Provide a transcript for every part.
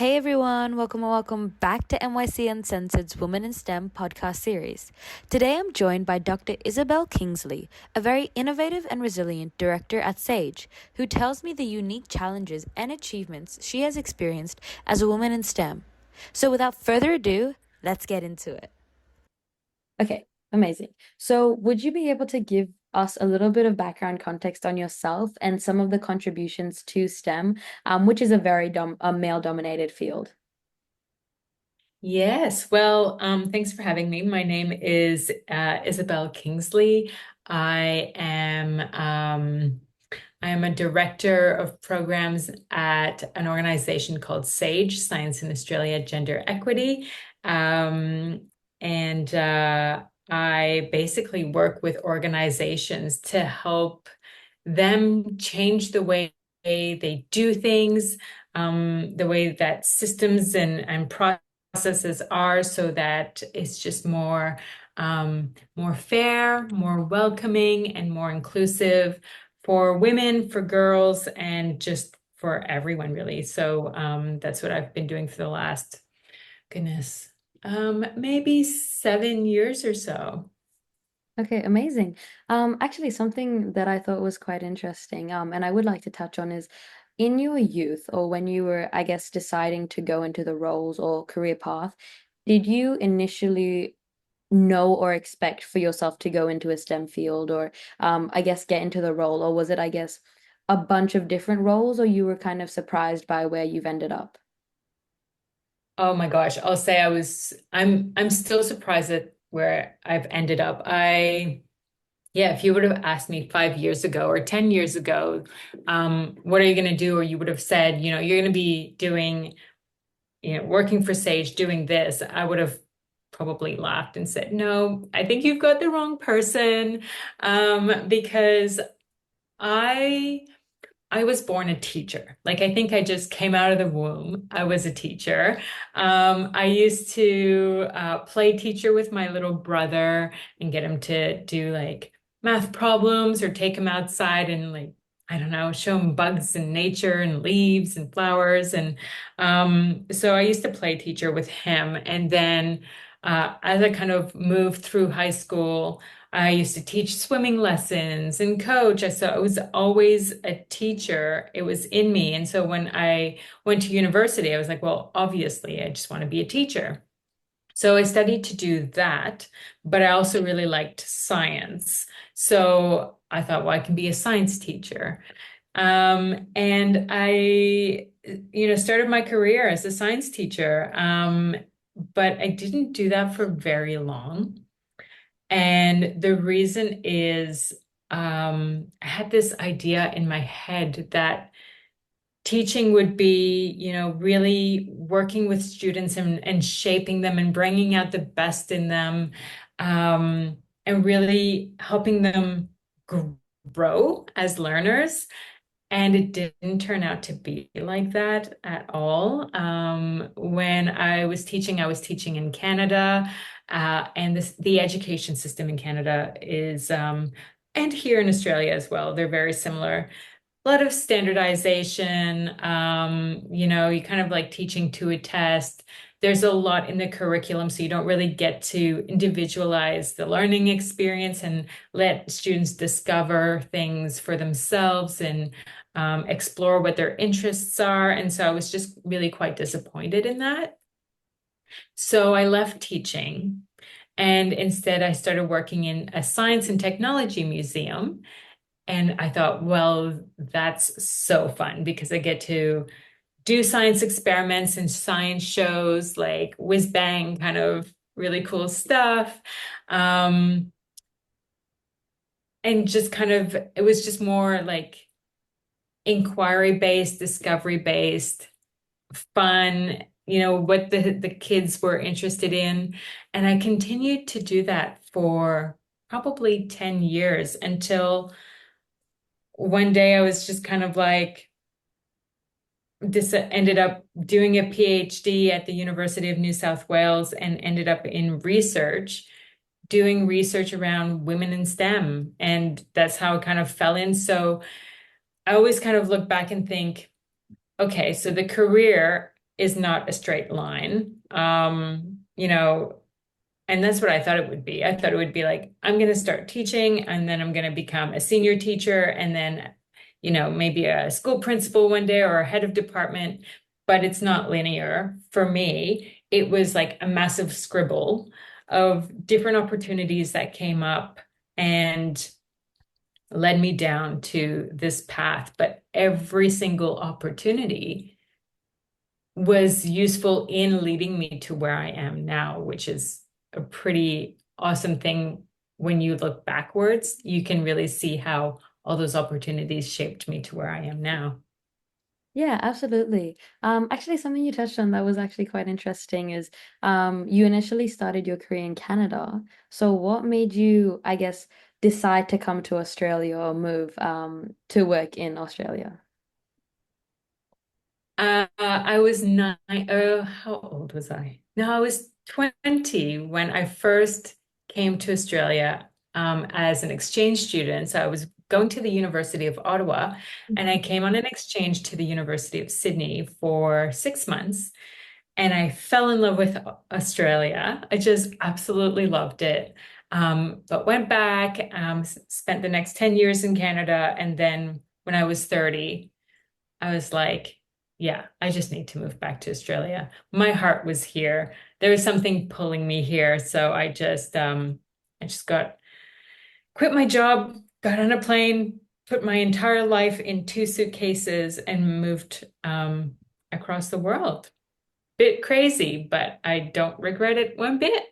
Hey everyone, welcome back to MYC Uncensored's Women in STEM podcast series. Today I'm joined by Dr. Isabelle Kingsley, a very innovative and resilient director at SAGE, who tells me the unique challenges and achievements she has experienced as a woman in STEM. So without further ado, let's get into it. Okay, amazing. So would you be able to give us a little bit of background context on yourself and some of the contributions to STEM, which is a very male-dominated field? Yes, well, thanks for having me. My name is Isabelle Kingsley. I am I am a director of programs at an organization called SAGE, Science in Australia Gender Equity. And I basically work with organizations to help them change the way they do things, the way that systems and processes are, so that it's just more fair, more welcoming, and more inclusive for women, for girls, and just for everyone, really. So that's what I've been doing for the last, goodness, maybe 7 years or so. Okay, amazing. Actually, something that I thought was quite interesting, and I would like to touch on is in your youth or when you were, I guess, deciding to go into the roles or career path, did you initially know or expect for yourself to go into a STEM field or, I guess, get into the role, or was it, I guess, a bunch of different roles, or you were kind of surprised by where you've ended up? Oh my gosh, I'll say I'm still surprised at where I've ended up. Yeah, if you would have asked me 5 years ago or 10 years ago, what are you going to do? Or you would have said, you're going to be doing, working for Sage, doing this, I would have probably laughed and said, no, I think you've got the wrong person. Because I I was born a teacher. Like, I think I just came out of the womb. I was a teacher. I used to play teacher with my little brother and get him to do like math problems or take him outside and, like, I don't know, show him bugs and nature and leaves and flowers. And so I used to play teacher with him. And then as I kind of moved through high school, I used to teach swimming lessons and coach. So I was always a teacher. It was in me. And so when I went to university, I was like, well, obviously, I just want to be a teacher. So I studied to do that, but I also really liked science. So I thought, well, I can be a science teacher. And I started my career as a science teacher. But I didn't do that for very long. And the reason is, I had this idea in my head that teaching would be, really working with students and shaping them and bringing out the best in them, and really helping them grow as learners. And it didn't turn out to be like that at all. When I was teaching in Canada, and the education system in Canada is, and here in Australia as well, they're very similar. A lot of standardization. You kind of like teaching to a test. There's a lot in the curriculum, so you don't really get to individualize the learning experience and let students discover things for themselves and explore what their interests are. And so I was just really quite disappointed in that. So I left teaching, and instead I started working in a science and technology museum. And I thought, well, that's so fun because I get to do science experiments and science shows like whiz bang kind of really cool stuff. Um, and just kind of, it was just more like inquiry based, discovery based, fun, what the kids were interested in. And I continued to do that for probably 10 years until one day I was just kind of like, this ended up doing a PhD at the University of New South Wales and ended up in research, doing research around women in STEM. And that's how it kind of fell in. So I always kind of look back and think, okay, so the career is not a straight line. And that's what I thought it would be. I thought it would be like, I'm going to start teaching and then I'm going to become a senior teacher and then, maybe a school principal one day or a head of department. But it's not linear. For me, it was like a massive scribble of different opportunities that came up and led me down to this path. But every single opportunity was useful in leading me to where I am now, which is a pretty awesome thing. When you look backwards, you can really see how all those opportunities shaped me to where I am now. Yeah, absolutely. Actually, something you touched on that was actually quite interesting is you initially started your career in Canada. So what made you, I guess, decide to come to Australia or move to work in Australia? I was nine. Oh, how old was I? No, I was 20 when I first came to Australia as an exchange student. So I was going to the University of Ottawa, and I came on an exchange to the University of Sydney for 6 months. And I fell in love with Australia. I just absolutely loved it. But went back, spent the next 10 years in Canada. And then when I was 30, I was like, yeah, I just need to move back to Australia. My heart was here. There was something pulling me here. So I just quit my job, got on a plane, put my entire life in 2 suitcases and moved across the world. Bit crazy, but I don't regret it one bit.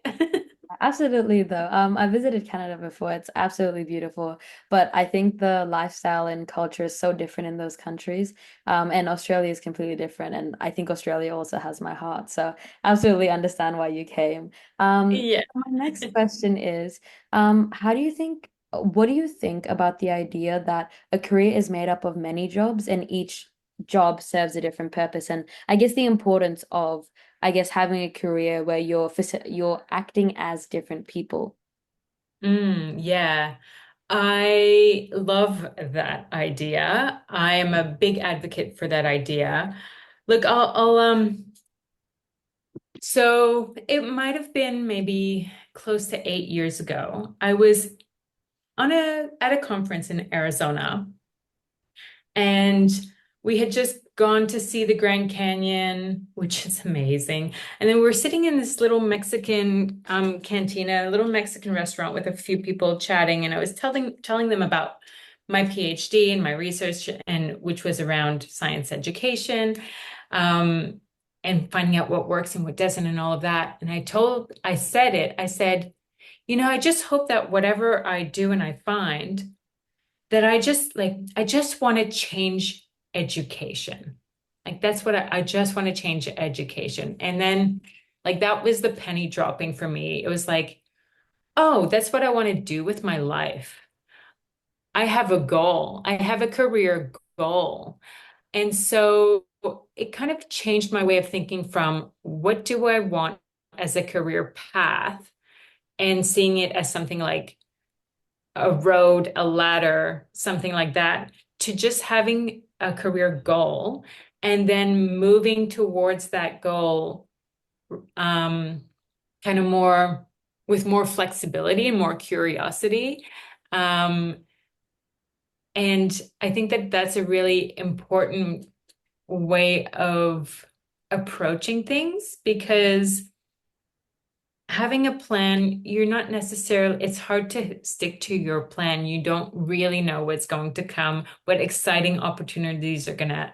Absolutely, though. I visited Canada before. It's absolutely beautiful, but I think the lifestyle and culture is so different in those countries. And Australia is completely different. And I think Australia also has my heart. So absolutely understand why you came. Yeah. My next question is, what do you think about the idea that a career is made up of many jobs and each job serves a different purpose? And I guess the importance of having a career where you're acting as different people. Yeah. I love that idea. I am a big advocate for that idea. Look, so it might have been maybe close to 8 years ago. I was at a conference in Arizona, and we had just gone to see the Grand Canyon, which is amazing. And then we were sitting in this little Mexican cantina, a little Mexican restaurant with a few people chatting, and I was telling them about my PhD and my research, and which was around science education, um, and finding out what works and what doesn't, and all of that. And I said, I just hope that whatever I do and I find that I just want to change education. Like that's what I just want to change education. And then like that was the penny dropping for me. It was like, oh, that's what I want to do with my life. I have a goal. I have a career goal. And so it kind of changed my way of thinking from what do I want as a career path and seeing it as something like a road, a ladder, something like that, to just having a career goal and then moving towards that goal, um, kind of more with more flexibility and more curiosity. Um, and I think that that's a really important way of approaching things because having a plan, you're not necessarily, it's hard to stick to your plan. You don't really know what's going to come, what exciting opportunities are going to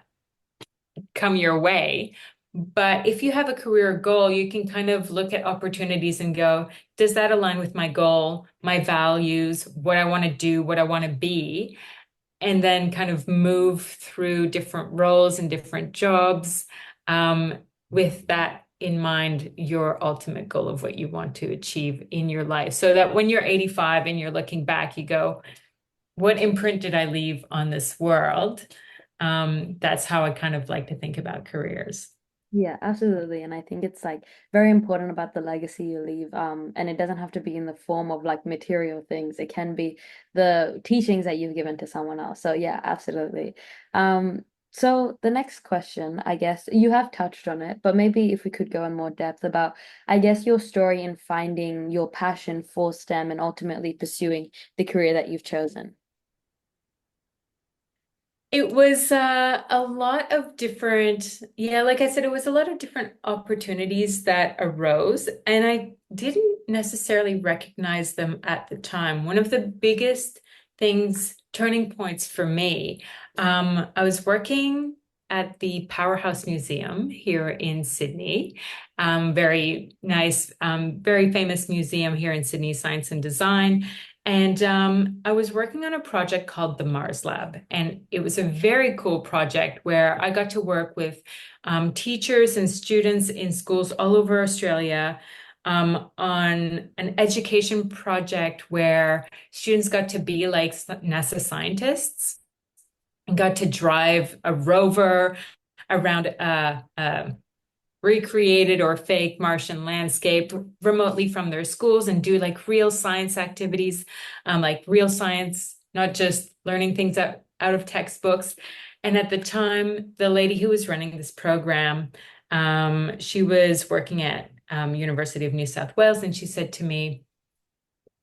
come your way. But if you have a career goal, you can kind of look at opportunities and go, does that align with my goal, my values, what I want to do, what I want to be? And then kind of move through different roles and different jobs, um, with that in mind, your ultimate goal of what you want to achieve in your life. So that when you're 85 and you're looking back, you go, what imprint did I leave on this world? That's how I kind of like to think about careers. Yeah, absolutely. And I think it's like very important about the legacy you leave. And it doesn't have to be in the form of like material things. It can be the teachings that you've given to someone else. So yeah, absolutely. Um, So the next question, I guess you have touched on it, but maybe if we could go in more depth about, I guess, your story in finding your passion for STEM and ultimately pursuing the career that you've chosen. It was a lot of different, yeah, like I said, it was a lot of different opportunities that arose, and I didn't necessarily recognize them at the time. One of the biggest things, turning points for me, I was working at the Powerhouse Museum here in Sydney. Very nice, very famous museum here in Sydney, Science and Design. And I was working on a project called the Mars Lab, and it was a very cool project where I got to work with teachers and students in schools all over Australia on an education project where students got to be like NASA scientists and got to drive a rover around a recreated or fake Martian landscape remotely from their schools and do like real science activities, like real science, not just learning things out of textbooks. And at the time, the lady who was running this program, she was working at University of New South Wales, and she said to me,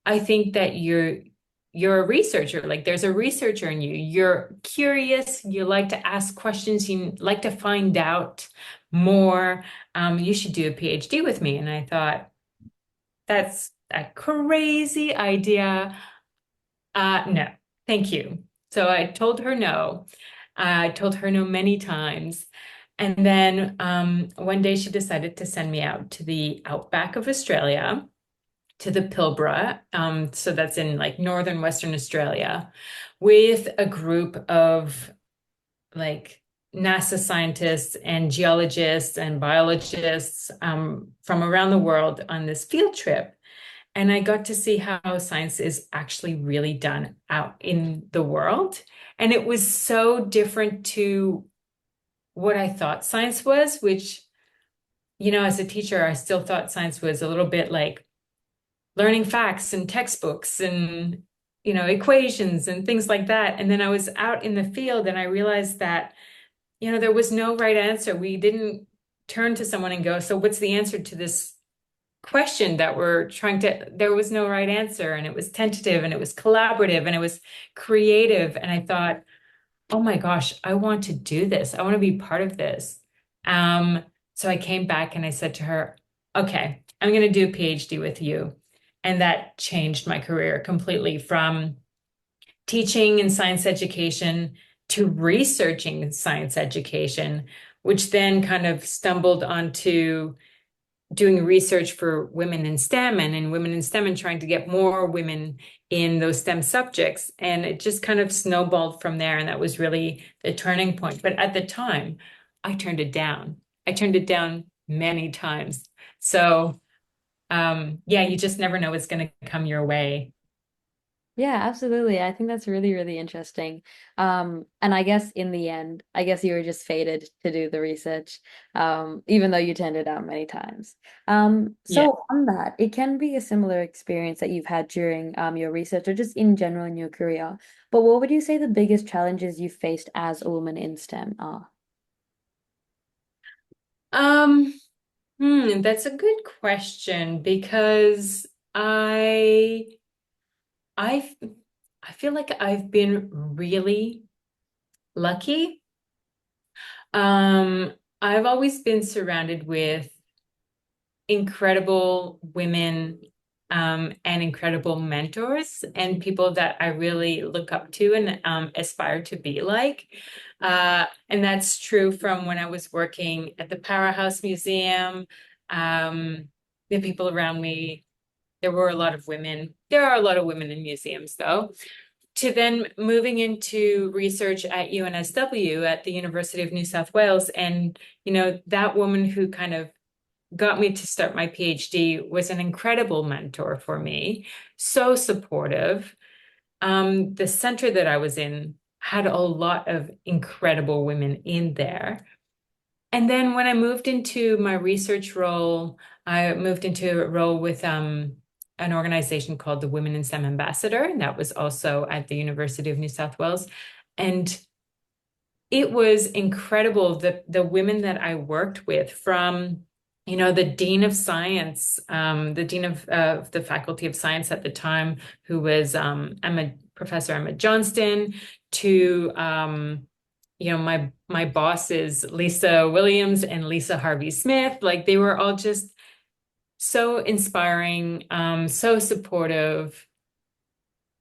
I think that you're a researcher. Like there's a researcher in you. You're curious. You like to ask questions. You like to find out more. You should do a PhD with me. And I thought, that's a crazy idea. No, thank you. So I told her no. I told her no many times. And then one day she decided to send me out to the outback of Australia, to the Pilbara. So that's in like northern Western Australia, with a group of like NASA scientists and geologists and biologists from around the world on this field trip. And I got to see how science is actually really done out in the world. And it was so different to what I thought science was, which, as a teacher, I still thought science was a little bit like learning facts and textbooks and equations and things like that. And then I was out in the field and I realized that there was no right answer. We didn't turn to someone and go, so what's the answer to this question that we're trying to, there was no right answer, and it was tentative and it was collaborative and it was creative. And I thought, oh my gosh, I want to do this. I want to be part of this. So I came back and I said to her, okay, I'm going to do a PhD with you. And that changed my career completely, from teaching and science education to researching science education, which then kind of stumbled onto doing research for women in STEM and in women in STEM and trying to get more women in those STEM subjects. And it just kind of snowballed from there. And that was really the turning point. But at the time, I turned it down. I turned it down many times. So, yeah, you just never know what's going to come your way. Yeah, absolutely. I think that's really, really interesting. And I guess in the end, I guess you were just fated to do the research, even though you turned it down many times. Yeah. So on that, it can be a similar experience that you've had during your research or just in general in your career. But what would you say the biggest challenges you faced as a woman in STEM are? Um, that's a good question because I I feel like I've been really lucky. Um, I've always been surrounded with incredible women and incredible mentors and people that I really look up to and aspire to be like. And that's true from when I was working at the Powerhouse Museum. The people around me, there were a lot of women. There are a lot of women in museums, though. To then moving into research at UNSW at the University of New South Wales. And, that woman who kind of got me to start my PhD was an incredible mentor for me, so supportive. The center that I was in had a lot of incredible women in there. And then when I moved into my research role, I moved into a role with an organization called the Women in STEM Ambassador, and that was also at the University of New South Wales. And it was incredible. The women that I worked with, from the dean of science, the dean of the faculty of science at the time, who was Professor Emma Johnston, to my bosses, Lisa Williams and Lisa Harvey Smith. Like, they were all just so inspiring, so supportive,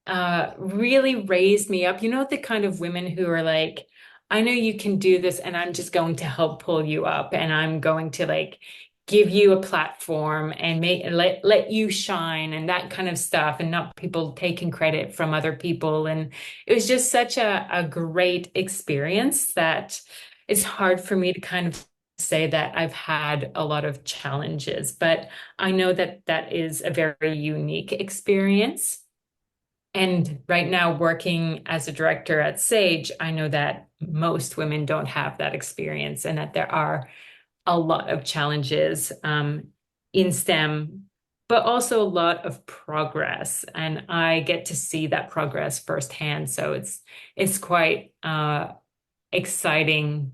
really raised me up. The kind of women who are like, I know you can do this, and I'm just going to help pull you up, and I'm going to like give you a platform and let you shine, and that kind of stuff, and not people taking credit from other people. And it was just such a great experience that it's hard for me to kind of say that I've had a lot of challenges, but I know that that is a very unique experience. And right now, working as a director at Sage, I know that most women don't have that experience, and that there are a lot of challenges in STEM, but also a lot of progress. And I get to see that progress firsthand. So it's quite exciting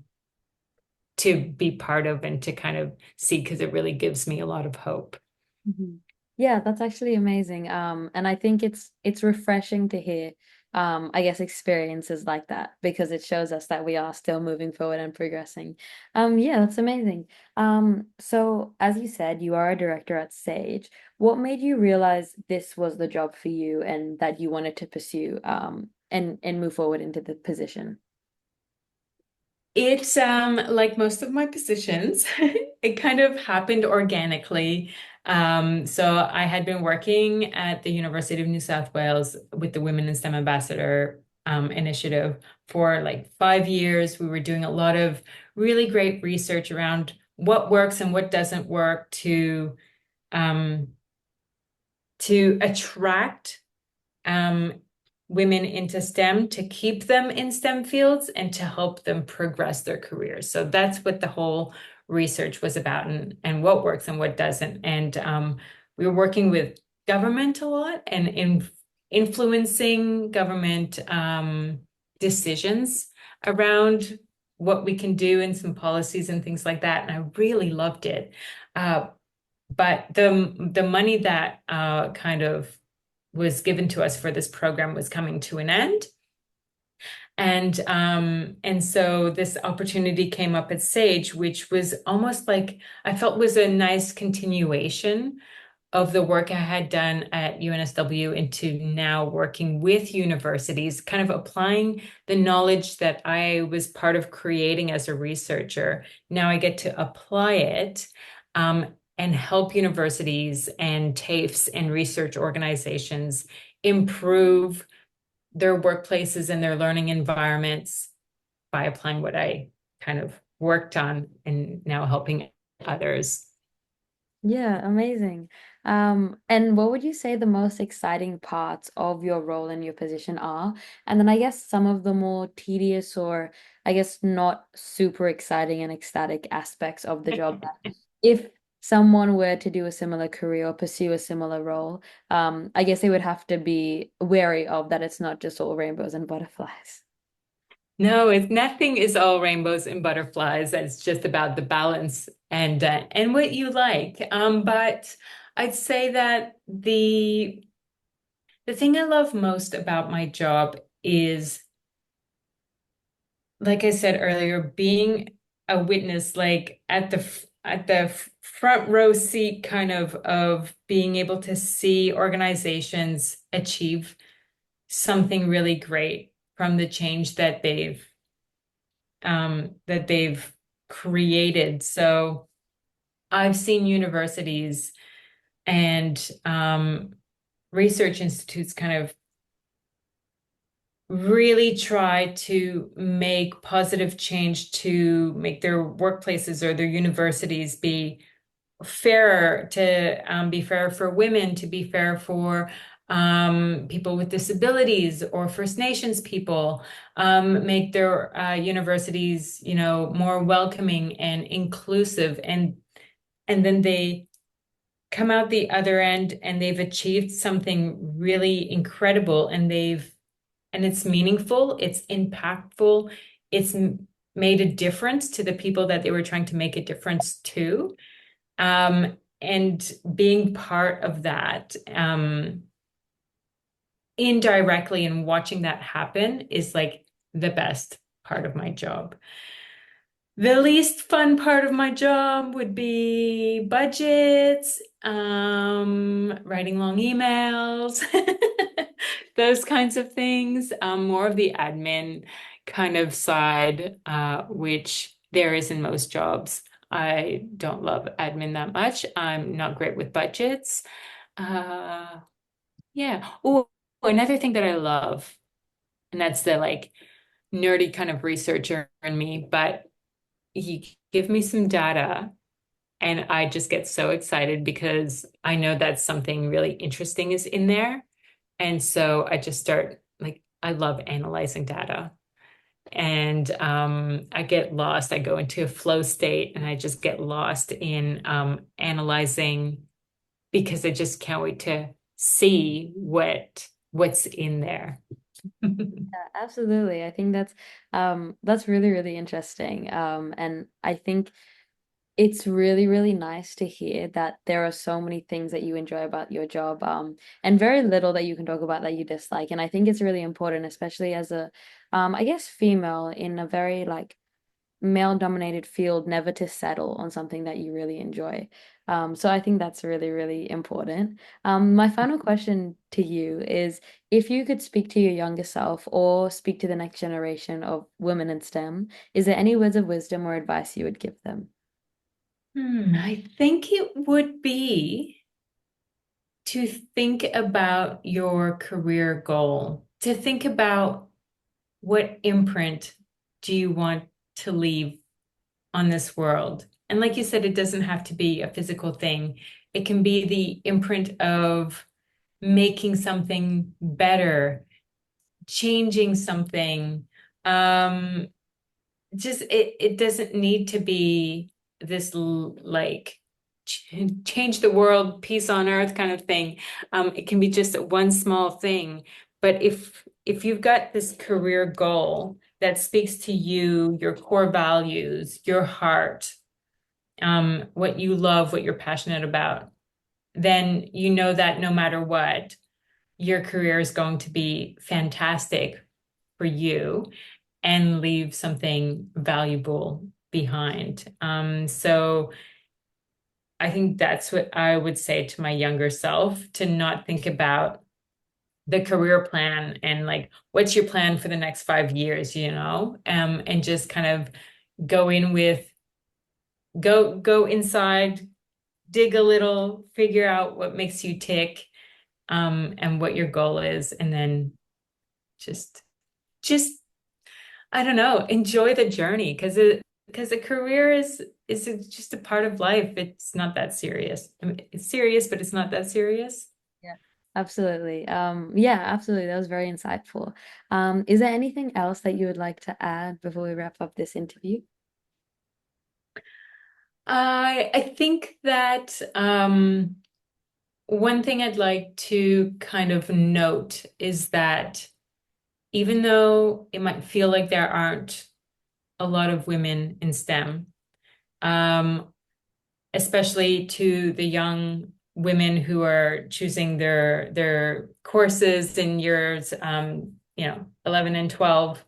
to be part of and to kind of see, because it really gives me a lot of hope. Mhm. Yeah, that's actually amazing. And I think it's refreshing to hear, I guess experiences like that because it shows us that we are still moving forward and progressing. Yeah, that's amazing. So as you said, you are a director at Sage. What made you realize this was the job for you and that you wanted to pursue, and move forward into the position? It's like most of my positions, it kind of happened organically. So I had been working at the University of New South Wales with the Women in STEM Ambassador initiative for like 5 years. We were doing a lot of really great research around what works and what doesn't work um, to attract um, women into STEM, to keep them in STEM fields, and to help them progress their careers. So that's what the whole research was about, and what works and what doesn't. And we were working with government a lot, and influencing government decisions around what we can do, and some policies and things like that. And I really loved it. But the money that kind of was given to us for this program was coming to an end. And so this opportunity came up at Sage, which was almost like I felt was a nice continuation of the work I had done at UNSW into now working with universities, kind of applying the knowledge that I was part of creating as a researcher. Now I get to apply it, and help universities and TAFEs and research organizations improve their workplaces and their learning environments by applying what I kind of worked on, and now helping others. Yeah, amazing. And what would you say the most exciting parts of your role and your position are? And then I guess some of the more tedious or I guess not super exciting and ecstatic aspects of the job that if someone were to do a similar career or pursue a similar role, I guess they would have to be wary of that it's not just all rainbows and butterflies. No, it's nothing is all rainbows and butterflies. It's just about the balance and what you like. But I'd say that the thing I love most about my job is, like I said earlier, being a witness, like at the front row seat, kind of being able to see organizations achieve something really great from the change that they've created. So I've seen universities and research institutes kind of really try to make positive change to make their workplaces or their universities be fairer, to be fairer for women, to be fair for people with disabilities or First Nations people, make their universities, more welcoming and inclusive, and then they come out the other end and they've achieved something really incredible, and it's meaningful, it's impactful, it's made a difference to the people that they were trying to make a difference to. And being part of that, indirectly and watching that happen is like the best part of my job. The least fun part of my job would be budgets, writing long emails, those kinds of things. More of the admin kind of side, which there is in most jobs. I don't love admin that much. I'm not great with budgets. Uh, yeah. Oh, another thing that I love, and that's the like nerdy kind of researcher in me, but you give me some data and I just get so excited because I know that something really interesting is in there. And so I just start like, I love analyzing data. And I get lost. I go into a flow state and I just get lost in analyzing because I just can't wait to see what's in there. Yeah, absolutely. I think that's really, really interesting. And I think it's really, really nice to hear that there are so many things that you enjoy about your job, and very little that you can talk about that you dislike. And I think it's really important, especially as a, I guess, female in a very like male-dominated field, never to settle on something that you really enjoy. So I think that's really, really important. My final question to you is if you could speak to your younger self or speak to the next generation of women in STEM, is there any words of wisdom or advice you would give them? I think it would be to think about your career goal, to think about what imprint do you want to leave on this world. And like you said, it doesn't have to be a physical thing. It can be the imprint of making something better, changing something. Um, just it doesn't need to be this like change the world, peace on earth kind of thing. It can be just one small thing. But if you've got this career goal that speaks to you, your core values, your heart, what you love, what you're passionate about, then you know that no matter what, your career is going to be fantastic for you and leave something valuable behind. So I think that's what I would say to my younger self, to not think about the career plan and like what's your plan for the next 5 years, and just kind of go in with go inside, dig a little, figure out what makes you tick, and what your goal is, and then just just I don't know, enjoy the journey because a career is just a part of life. It's not that serious. I mean, it's serious, but it's not that serious. Yeah, absolutely. Yeah, absolutely. That was very insightful. Is there anything else that you would like to add before we wrap up this interview? I think that one thing I'd like to kind of note is that even though it might feel like there aren't a lot of women in STEM, um, especially to the young women who are choosing their courses in years 11 and 12,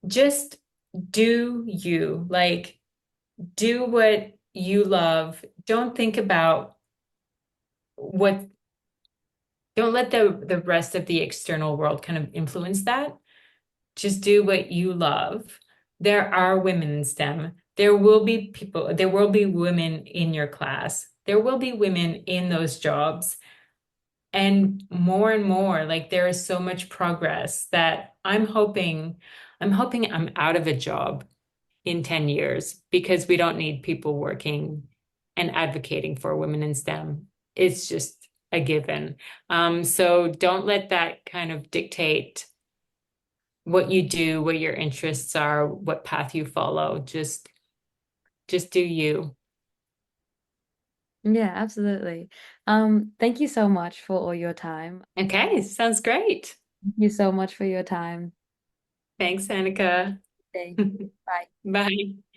just do you, like, do what you love. Don't think about what don't let the rest of the external world kind of influence that. Just do what you love. There are women in STEM. There will be women in your class. There will be women in those jobs. And more, like there is so much progress that I'm hoping I'm out of a job in 10 years because we don't need people working and advocating for women in STEM. It's just a given. So don't let that kind of dictate what you do, what your interests are, what path you follow. Just do you. Yeah, absolutely. Thank you so much for all your time. Okay, sounds great. Thank you so much for your time. Thanks, Anika. day. Bye. Bye.